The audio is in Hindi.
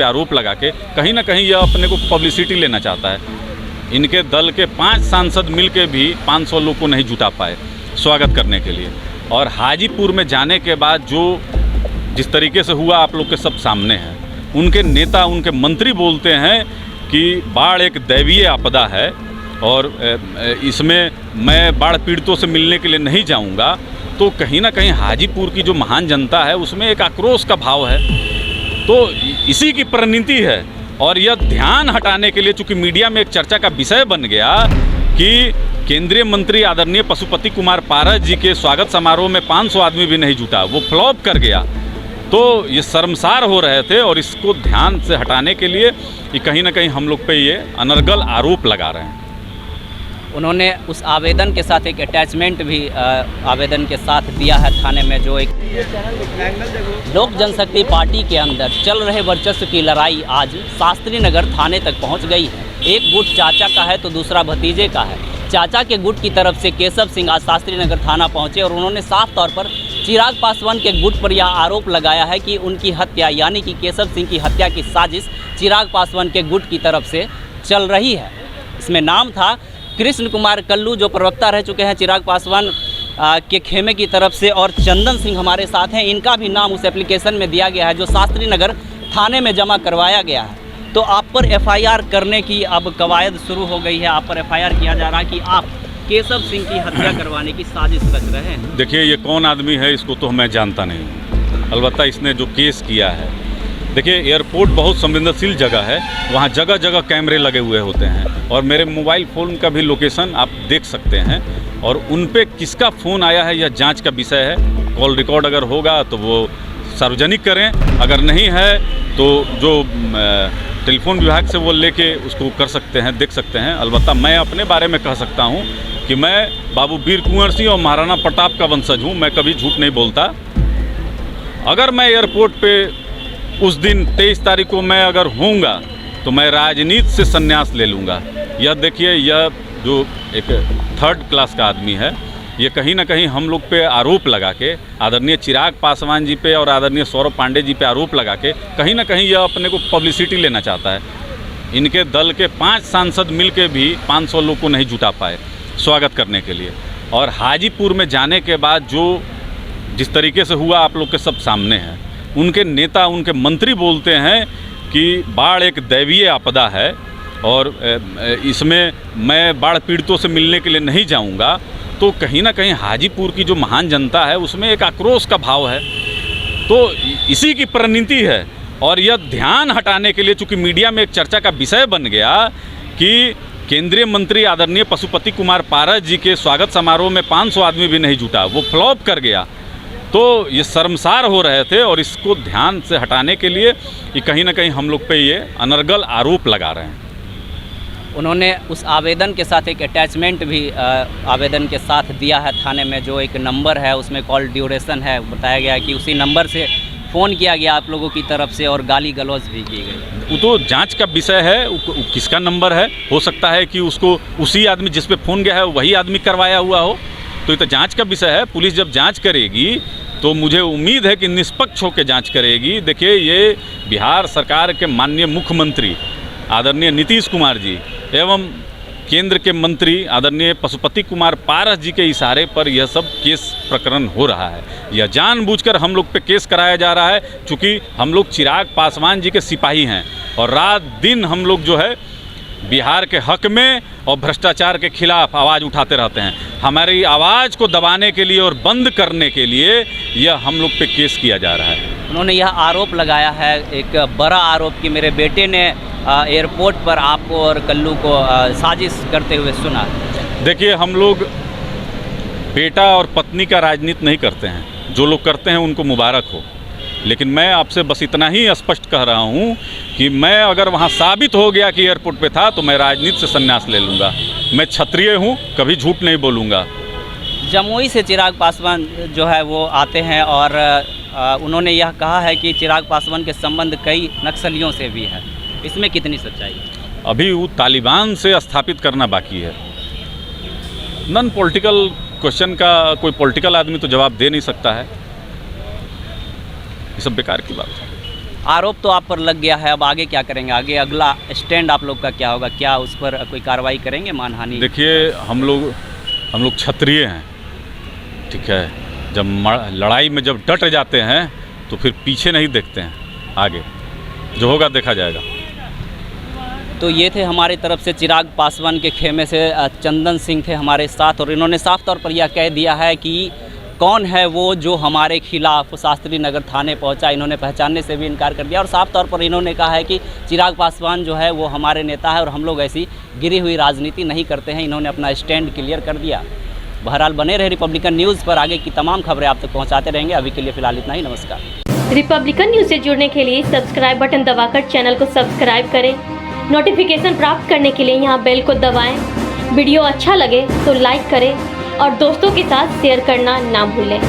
पे आरोप लगा के कहीं ना कहीं यह अपने को पब्लिसिटी लेना चाहता है। इनके दल के 5 सांसद मिल के भी 500 लोग को नहीं जुटा पाए स्वागत करने के लिए। और हाजीपुर में जाने के बाद जो जिस तरीके से हुआ आप लोग के सब सामने है। उनके नेता, उनके मंत्री बोलते हैं कि बाढ़ एक दैवीय आपदा है और इसमें मैं बाढ़ पीड़ितों से मिलने के लिए नहीं जाऊंगा। तो कहीं ना कहीं हाजीपुर की जो महान जनता है उसमें एक आक्रोश का भाव है। तो इसी की परिणति है। और यह ध्यान हटाने के लिए, चूँकि मीडिया में एक चर्चा का विषय बन गया कि केंद्रीय मंत्री आदरणीय पशुपति कुमार पारस जी के स्वागत समारोह में 500 आदमी भी नहीं जुटा, वो फ्लॉप कर गया। तो ये शर्मसार हो रहे थे और इसको ध्यान से हटाने के लिए ये कहीं ना कहीं हम लोग पे ये अनर्गल आरोप लगा रहे हैं। उन्होंने उस आवेदन के साथ एक अटैचमेंट भी आवेदन के साथ दिया है थाने में, जो एक लोक जनशक्ति पार्टी के अंदर चल रहे वर्चस्व की लड़ाई आज शास्त्री नगर थाने तक पहुंच गई है। एक गुट चाचा का है तो दूसरा भतीजे का है। चाचा के गुट की तरफ से केशव सिंह आज शास्त्री नगर थाना पहुंचे और उन्होंने साफ तौर पर चिराग पासवान के गुट पर यह आरोप लगाया है कि उनकी हत्या, यानी कि केशव सिंह की हत्या की साजिश चिराग पासवान के गुट की तरफ से चल रही है। इसमें नाम था कृष्ण कुमार कल्लू, जो प्रवक्ता रह चुके हैं चिराग पासवान के खेमे की तरफ से, और चंदन सिंह हमारे साथ हैं। इनका भी नाम उस एप्लीकेशन में दिया गया है जो शास्त्री नगर थाने में जमा करवाया गया है। तो आप पर एफआईआर करने की अब कवायद शुरू हो गई है। आप पर एफआईआर किया जा रहा है कि आप केशव सिंह की हत्या करवाने की साजिश रच रहे हैं। देखिए, ये कौन आदमी है इसको तो मैं जानता नहीं हूँ। अलबत्ता इसने जो केस किया है, देखिए एयरपोर्ट बहुत संवेदनशील जगह है, वहाँ जगह जगह कैमरे लगे हुए होते हैं और मेरे मोबाइल फ़ोन का भी लोकेशन आप देख सकते हैं। और उन पे किसका फ़ोन आया है यह जांच का विषय है। कॉल रिकॉर्ड अगर होगा तो वो सार्वजनिक करें, अगर नहीं है तो जो टेलीफोन विभाग से वो लेके उसको कर सकते हैं, देख सकते हैं। अलबत्ता मैं अपने बारे में कह सकता हूँ कि मैं बाबू वीर कुंवर सिंह और महाराणा प्रताप का वंशज हूँ। मैं कभी झूठ नहीं बोलता। अगर मैं एयरपोर्ट पे उस दिन 23 तारीख को मैं अगर होऊंगा तो मैं राजनीति से संन्यास ले लूँगा। यह देखिए, यह जो एक 3rd क्लास का आदमी है, ये कहीं ना कहीं हम लोग पे आरोप लगा के, आदरणीय चिराग पासवान जी पे और आदरणीय सौरभ पांडे जी पे आरोप लगा के कहीं ना कहीं यह अपने को पब्लिसिटी लेना चाहता है। इनके दल के 5 सांसद मिल के भी 500 लोग को नहीं जुटा पाए स्वागत करने के लिए। और हाजीपुर में जाने के बाद जो जिस तरीके से हुआ आप लोग के सब सामने है। उनके नेता, उनके मंत्री बोलते हैं कि बाढ़ एक दैवीय आपदा है और इसमें मैं बाढ़ पीड़ितों से मिलने के लिए नहीं जाऊंगा। तो कहीं ना कहीं हाजीपुर की जो महान जनता है उसमें एक आक्रोश का भाव है। तो इसी की परिणति है। और यह ध्यान हटाने के लिए, चूँकि मीडिया में एक चर्चा का विषय बन गया कि केंद्रीय मंत्री आदरणीय पशुपति कुमार पारस जी के स्वागत समारोह में 500 आदमी भी नहीं जुटा, वो फ्लॉप कर गया। तो ये शर्मसार हो रहे थे और इसको ध्यान से हटाने के लिए ये कहीं ना कहीं हम लोग पे ये अनर्गल आरोप लगा रहे हैं। उन्होंने उस आवेदन के साथ एक अटैचमेंट भी आवेदन के साथ दिया है थाने में, जो एक नंबर है उसमें कॉल ड्यूरेशन है। बताया गया कि उसी नंबर से फ़ोन किया गया आप लोगों की तरफ से और गाली गलौज भी की गई। वो तो जांच का विषय है, किसका नंबर है। हो सकता है कि उसको उसी आदमी जिस पे फ़ोन गया है वही आदमी करवाया हुआ हो। तो ये तो जांच का विषय है। पुलिस जब जांच करेगी तो मुझे उम्मीद है कि निष्पक्ष होकर जांच करेगी। देखिए, ये बिहार सरकार के माननीय मुख्यमंत्री आदरणीय नीतीश कुमार जी एवं केंद्र के मंत्री आदरणीय पशुपति कुमार पारस जी के इशारे पर यह सब केस प्रकरण हो रहा है। यह जानबूझकर हम लोग पे केस कराया जा रहा है, चूँकि हम लोग चिराग पासवान जी के सिपाही हैं और रात दिन हम लोग जो है बिहार के हक में और भ्रष्टाचार के खिलाफ आवाज़ उठाते रहते हैं। हमारी आवाज़ को दबाने के लिए और बंद करने के लिए यह हम लोग पे केस किया जा रहा है। उन्होंने यह आरोप लगाया है, एक बड़ा आरोप, कि मेरे बेटे ने एयरपोर्ट पर आपको और कल्लू को साजिश करते हुए सुना। देखिए, हम लोग बेटा और पत्नी का राजनीति नहीं करते हैं। जो लोग करते हैं उनको मुबारक हो। लेकिन मैं आपसे बस इतना ही स्पष्ट कह रहा हूं कि मैं अगर वहां साबित हो गया कि एयरपोर्ट पे था तो मैं राजनीति से संन्यास ले लूँगा। मैं क्षत्रिय हूं, कभी झूठ नहीं बोलूँगा। जमुई से चिराग पासवान जो है वो आते हैं और उन्होंने यह कहा है कि चिराग पासवान के संबंध कई नक्सलियों से भी है। इसमें कितनी सच्चाई है? अभी वो तालिबान से स्थापित करना बाकी है। नॉन पॉलिटिकल क्वेश्चन का कोई पॉलिटिकल आदमी तो जवाब दे नहीं सकता है। ये सब बेकार की बात है। आरोप तो आप पर लग गया है, अब आगे क्या करेंगे? आगे अगला स्टैंड आप लोग का क्या होगा? क्या उस पर कोई कार्रवाई करेंगे, मानहानि? देखिए हम लोग क्षत्रिय हैं, ठीक है। जब लड़ाई में जब डट जाते हैं तो फिर पीछे नहीं देखते हैं, आगे जो होगा देखा जाएगा। तो ये थे हमारी तरफ से चिराग पासवान के खेमे से चंदन सिंह थे हमारे साथ, और इन्होंने साफ तौर पर यह कह दिया है कि कौन है वो जो हमारे खिलाफ शास्त्री नगर थाने पहुंचा। इन्होंने पहचानने से भी इनकार कर दिया, और साफ तौर पर इन्होंने कहा है कि चिराग पासवान जो है वो हमारे नेता है और हम लोग ऐसी गिरी हुई राजनीति नहीं करते हैं। इन्होंने अपना स्टैंड क्लियर कर दिया। बहरहाल बने रहे रिपब्लिकन न्यूज़ पर, आगे की तमाम खबरें आप तक पहुँचाते रहेंगे। अभी के लिए फ़िलहाल इतना ही, नमस्कार। रिपब्लिकन न्यूज़ से जुड़ने के लिए सब्सक्राइब बटन दबाकर चैनल को सब्सक्राइब करें। नोटिफिकेशन प्राप्त करने के लिए यहाँ बेल को दबाएं। वीडियो अच्छा लगे तो लाइक करें और दोस्तों के साथ शेयर करना ना भूलें।